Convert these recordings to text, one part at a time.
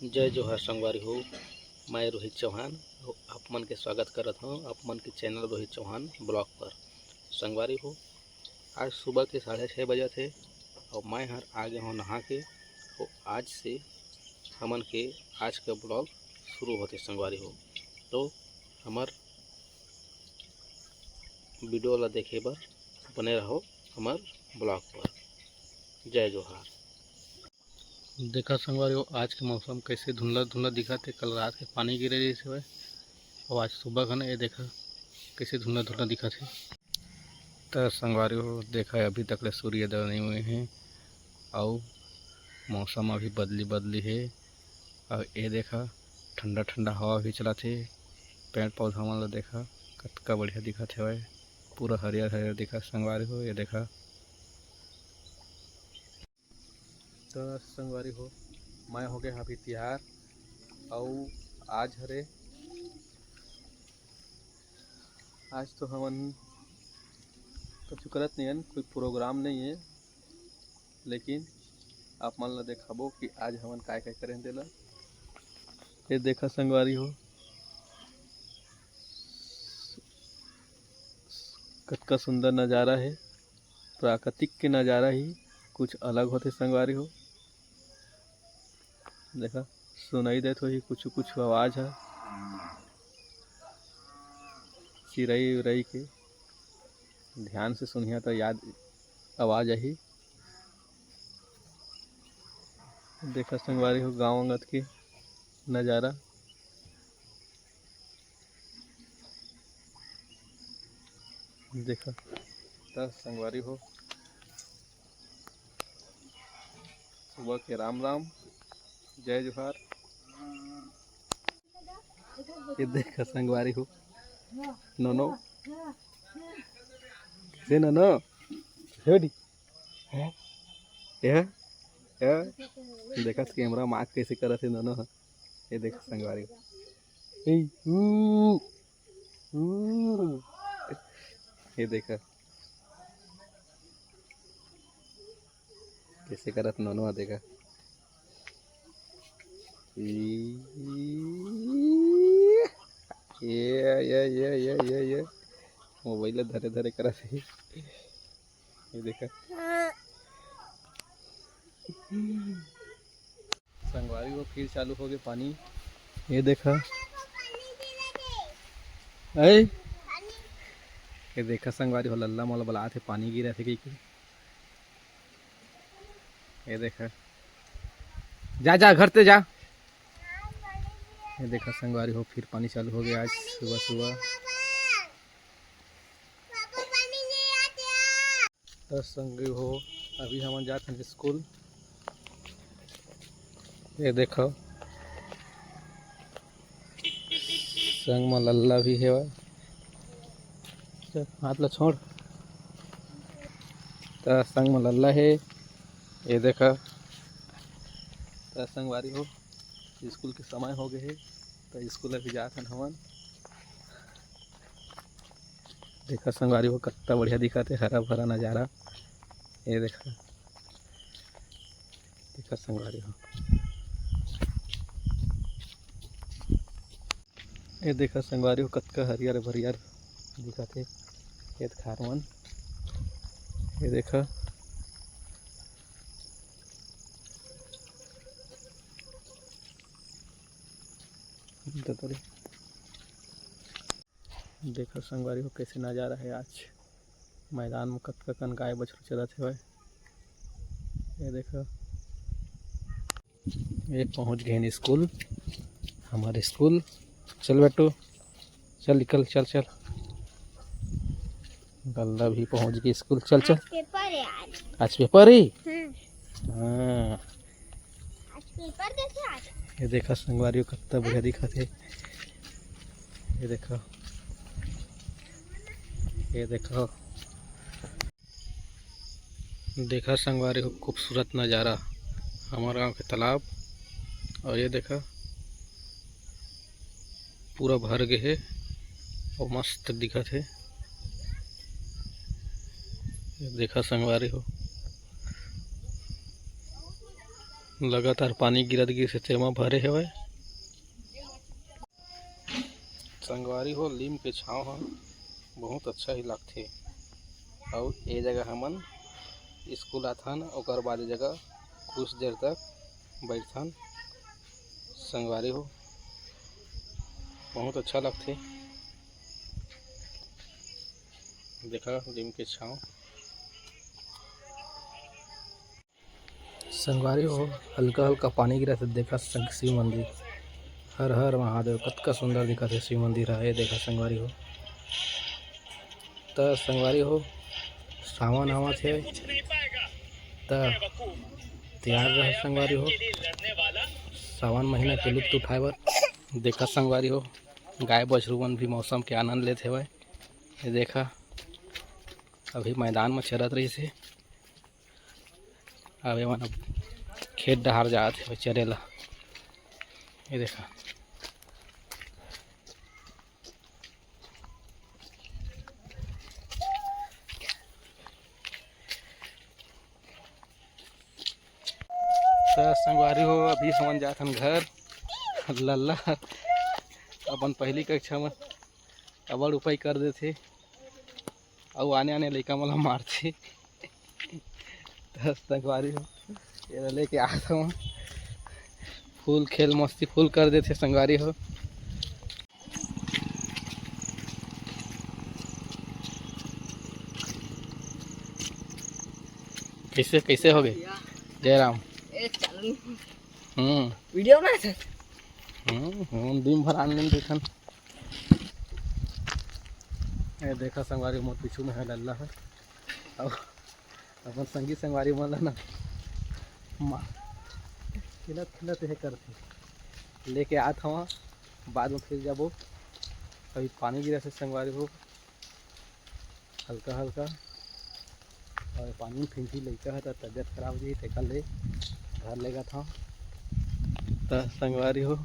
जय जोहार संगवारी हो। मैं रोहित चौहान आप मन के स्वागत करत हूँ आप मन के चैनल रोहित चौहान ब्लॉग पर। संगवारी हो, आज सुबह के 6:30 बजे थे और मैं हर आगे हूँ नहा के। और आज से हमन के आज का ब्लॉग शुरू होते संगवारी हो, तो हमार वीडियो ला देखे बर बने रहो हमार ब्लॉग पर। जय जोहार। देखा संगवारी हो, आज के मौसम कैसे धुंधला धुंधला दिखा थे। कल रात के पानी गिरे जैसे हुए और आज सुबह का ये देखा कैसे धुंधला धुंधला दिखा थे। तो संगवारी हो देखा अभी तक ले सूर्योदय नहीं हुए हैं और मौसम अभी बदली बदली है। और ये देखा ठंडा ठंडा हवा भी चला थे। पेड़ पौधा मन ला देखा कतका बढ़िया दिखा थे, पूरा हरियर हरियर दिखा संगवारी हो। ये देखा तो संगवारी हो, मैं हो गया अभी तैयार और आज तो हमन कुछ करत नहीं है, कोई प्रोग्राम नहीं है, लेकिन आप मन ला देखाबो कि आज हमन काय काय करें देला। ये देखा संगवारी हो कतका सुंदर नज़ारा है। प्राकृतिक के नज़ारा ही कुछ अलग होते संगवारी हो। देखा सुनाई देत होही कुछ कुछ आवाज़ है चिरई उरई के। ध्यान से सुनिया तो याद आवाज़ आई। देखा संगवारी हो गाँव अंगत के नज़ारा। देखा तो संगवारी हो सुबह के राम राम जय जोहार। ये देखा संगवारी हो नो से नो हेडी यह देखा कैमरा मार्क कैसे कर थे नो। ये देखा संगवारी ये देखा कैसे करत नो। देखा ये मोबाइल धरे धरे करा से। ये देखा संगवारी वो फिर चालू हो गए पानी। ये देखा ये देखा संगवारी हो लल्ला मोला बुला थे पानी गिरा थे कि। ये देखा जा जा घर ते जा। ये देखा संगवारी हो फिर पानी चालू हो गया आज सुबह सुबह। तो संगी हो अभी हम जाते हैं स्कूल। ये देखो संग में लल्ला भी है। हाथ ला छोड़। तो संग में लल्ला है। ये देखा तो संगवारी हो स्कूल के समय हो गए है, तो स्कूल अभी जाते हैं हमन। देखा संगवारी हो कितना बढ़िया दिखा थे, हरा भरा नज़ारा। ये देखा देखा संगवारी हो ये देखा संगवारी हो कतका हरियर भरियर दिखा थे खेत खार मन। ये देखा देखा संगवारी हो कैसे नज़ारा है आज मैदान में कतका कन गाय बछरू चलत है। ये देखा ये पहुंच गए स्कूल, हमारे स्कूल। चल बेटो चल निकल चल चल। गल्ला भी पहुंच गई स्कूल। चल चल आज पेपर है। हाँ आज पेपर देखे आज। ये देखा संगवारी कितना बढ़िया दिखा थे। ये देखो ये देखो देखा संगवारी हो खूबसूरत नज़ारा हमारे गांव के तालाब। और ये देखा पूरा भर गए है और मस्त दिखा थे। ये देखा संगवारी हो लगातार पानी गिरत गिर से तेमा भरे हवे। संगवारी हो लीम के छाँव ह बहुत अच्छा ही लगथे। और ये जगह हमन स्कूल आथन ओकर बाद जगह कुछ देर तक बैठथन। संगवारी हो बहुत अच्छा लगथे। देखा लीम के छाँव। संगवारी हो हल्का हल्का पानी गिरा से देखा शिव मंदिर। हर हर महादेव कतका सुंदर दिखत है शिव मंदिर है। ये देखा संगवारी हो त संगवारी हो सावन आवत है त तैयार रह संगवारी हो सावन महीना के लुत्फ उठाए बर। देखा संगवारी हो गाय बछरूवन भी मौसम के आनंद लेते हुए। ये देखा अभी मैदान में चरत रही से अभी मन खेत डहार जात है चरेला। ये देखा तो संगवारी हो अभी हमन जात हन घर। लल्ला अपन पहली कक्षा में अबड़ उपाय कर देथे और आने आने लइका मन ला मारथे। तो संगवारी हो ये लेके आता हूँ फूल खेल मस्ती फूल कर देथे संगवारी हो। कैसे कैसे हो गए जयराम? वीडियो में दिन भर आनंद देखन। ये देखा संगवारी मोर पीछू में है लल्ला है और अपन संगी संगवारी मन ना खिलत खिलत है करते लेके आत हवा। बाद में फिर जाबो कभी पानी गिरा से संगवारी हो हल्का हल्का और पानी में फिंसी लइका है तो तबियत खराब हो जाए तेकर ले घर लेगा था। तो संगवारी हो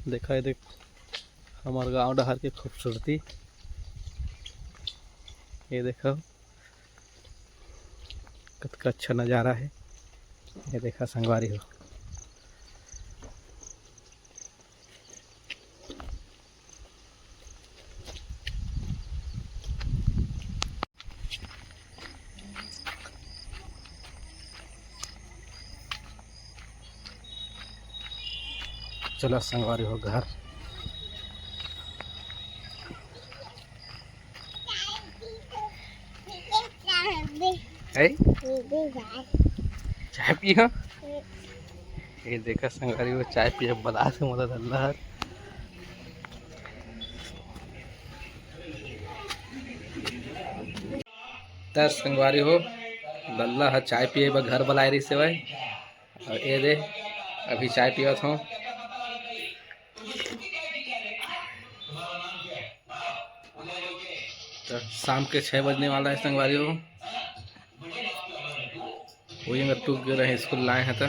देखा है देख हमारे गांव डहार की खूबसूरती। ये देखो कितना अच्छा नज़ारा है। ये देखा संगवारी हो चलो संगवारी हो घर। चाय पिया ये देखा संगवारी हो चाय पिया बला से मदद अल्लाह। तस संगवारी हो लल्ला है चाय पिए बर घर बुलाए रही से भाई। और ये दे अभी चाय पिया था। तो शाम के 6 बजने वाला है संगवारी हो। वही अगर टूट गए रहे स्कूल लाए हैं तो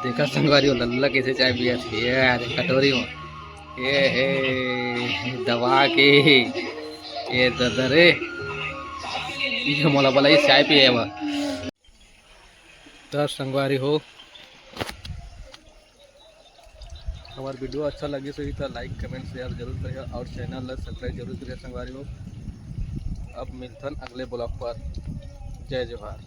देखा संगवारी हो लल्ला कैसे चाय पिया थी यार कटोरी में। ये दबा के ये ददरे ये मोला बोला ये चाय पिए बा। तो संगवारी हो हमारा वीडियो अच्छा लगे तो लाइक कमेंट शेयर जरूर करिए और चैनल सब्सक्राइब जरूर करिए संगवारी हो। अब मिलथन अगले ब्लॉग पर। जय जोहार।